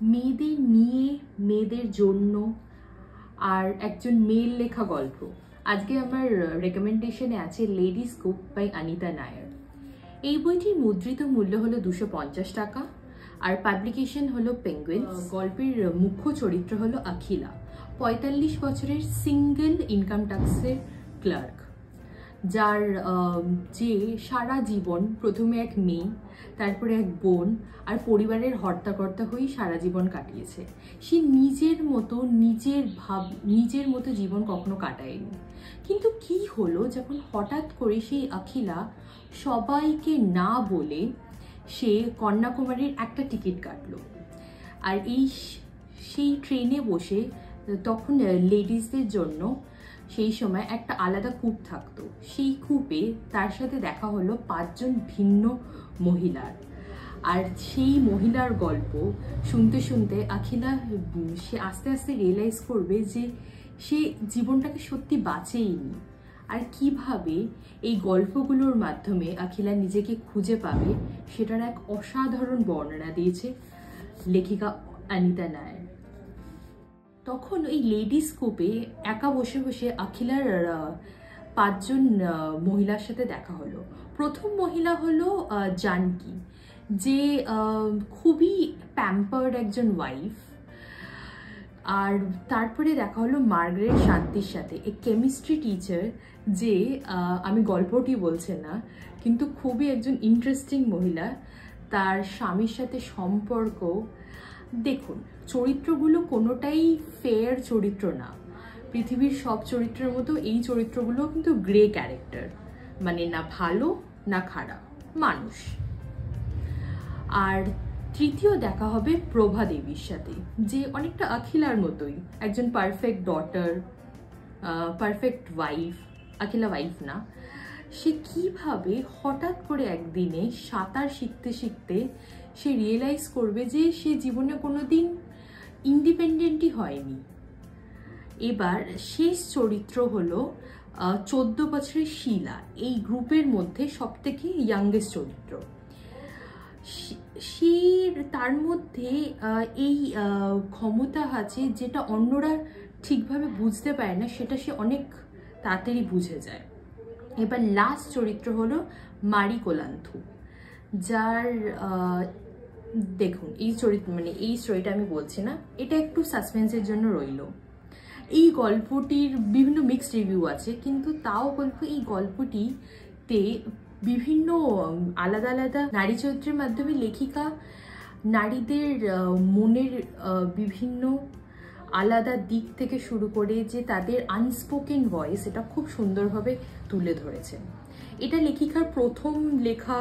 মেয়েদের নিয়ে, মেয়েদের জন্য আর একজন মেয়ের লেখা গল্প। আজকে আমার রেকমেন্ডেশনে আছে Ladies Coupe by Anita Nair. এই বইটির মুদ্রিত মূল্য হলো 250 টাকা আর পাবলিকেশন হলো পেঙ্গুইনস। গল্পের মুখ্য চরিত্র হলো আখিলা, 45 বছরের সিঙ্গেল ইনকাম ট্যাক্সের ক্লার্ক, যার যে সারা জীবন প্রথমে এক মেয়ে, তারপরে এক বোন আর পরিবারের হর্তাকর্তা হয়েই সারা জীবন কাটিয়েছে। সে নিজের মতো জীবন কখনো কাটায়নি। কিন্তু কি হলো যখন হঠাৎ করে সেই আখিলা সবাইকে না বলে সে কন্যাকুমারীর একটা টিকিট কাটলো। আর সেই ট্রেনে বসে তখন লেডিসদের জন্য সেই সময় একটা আলাদা কূপ থাকতো। সেই কূপে তার সাথে দেখা হলো 5 জন ভিন্ন মহিলার। আর সেই মহিলার গল্প শুনতে শুনতে আখিলা সে আস্তে আস্তে রিয়েলাইজ করবে যে সে জীবনটাকে সত্যি বাঁচেইনি। আর কিভাবে এই গল্পগুলোর মাধ্যমে আখিলা নিজেকে খুঁজে পাবে সেটার এক অসাধারণ বর্ণনা দিয়েছে লেখিকা অনিতা নায়ার। তখন ওই লেডি স্কুপে একা বসে বসে আখিলার 5 জন মহিলার সাথে দেখা হলো। প্রথম মহিলা হলো জানকি, যে খুবই প্যাম্পার্ড একজন ওয়াইফ। আর তারপরে দেখা হলো মার্গারেট শান্তির সাথে, এই কেমিস্ট্রি টিচার, যে আমি গল্পটি বলছি না কিন্তু খুবই একজন ইন্টারেস্টিং মহিলা। তার স্বামীর সাথে সম্পর্ক, দেখুন চরিত্রগুলো কোনোটাই ফেয়ার চরিত্র না। পৃথিবীর সব চরিত্রের মতো এই চরিত্রগুলো কিন্তু গ্রে ক্যারেক্টার, মানে না ভালো না খারাপ মানুষ। আর তৃতীয় দেখা হবে প্রভা দেবীর সাথে, যে অনেকটা আখিলার মতোই একজন perfect daughter, perfect wife. Akhila wife না, সে কিভাবে হঠাৎ করে একদিনে সাঁতার শিখতে শিখতে সে রিয়েলাইজ করবে যে সে জীবনে কোনোদিন ইন্ডিপেন্ডেন্টই হয়নি। এবার শেষ চরিত্র হলো 14 বছরের শিলা, এই গ্রুপের মধ্যে সবথেকে ইয়াংগেস্ট চরিত্র। তার মধ্যে এই ক্ষমতা আছে যেটা অন্যরা ঠিকভাবে বুঝতে পারে না, সেটা সে অনেক তাড়াতাড়ি বুঝে যায়। এবার লাস্ট চরিত্র হলো মারি কোলান্থু, যার দেখুন এই চরিত্র, মানে এই স্টোরিটা আমি বলছি না, এটা একটু সাসপেন্সের জন্য রইল। এই গল্পটির বিভিন্ন মিক্সড রিভিউ আছে, কিন্তু তাও বলবো এই গল্পটিতে বিভিন্ন আলাদা আলাদা নারী চরিত্রের মাধ্যমে লেখিকা নারীদের মনের বিভিন্ন আলাদা দিক থেকে শুরু করে যে তাদের আনস্পোকেন ভয়েস, এটা খুব সুন্দরভাবে তুলে ধরেছেন। এটা লেখিকার প্রথম লেখা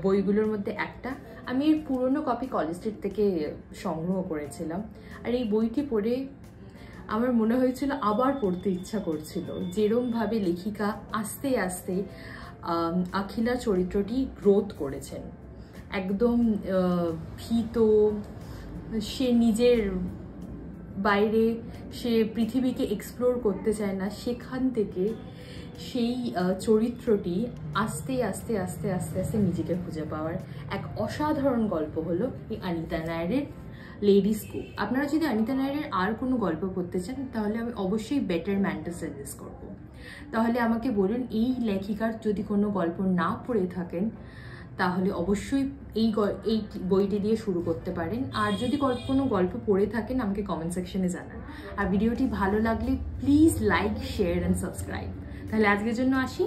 বইগুলোর মধ্যে একটা। আমি এর পুরনো কপি কলেজ স্ট্রিট থেকে সংগ্রহ করেছিলাম, আর এই বইটি পড়ে আমার মনে হয়েছিল আবার পড়তে ইচ্ছা করছিল। যেরমভাবে লেখিকা আস্তে আস্তে আখিলা চরিত্রটি গ্রোথ করেছেন, একদম ভীত, সে নিজের বাইরে, সে পৃথিবীকে এক্সপ্লোর করতে চায় না, সেখান থেকে সেই চরিত্রটি আস্তে আস্তে আস্তে আস্তে আস্তে নিজেকে খুঁজে পাওয়ার এক অসাধারণ গল্প হলো এই অনিতা নায়ারের লেডি স্কুপ। আপনারা যদি অনিতা নায়ারের আর কোনো গল্প পড়তে চান তাহলে আমি অবশ্যই বেটার ম্যানটা সাজেস্ট করব। তাহলে আমাকে বলুন, এই লেখিকার যদি কোনো গল্প না পড়ে থাকেন তাহলে অবশ্যই এই বইটি দিয়ে শুরু করতে পারেন। আর যদি কোনো গল্প পড়ে থাকেন আমাকে কমেন্ট সেকশনে জানান। আর ভিডিওটি ভালো লাগলে please like, share and subscribe. তাহলে আজকের জন্য আসি।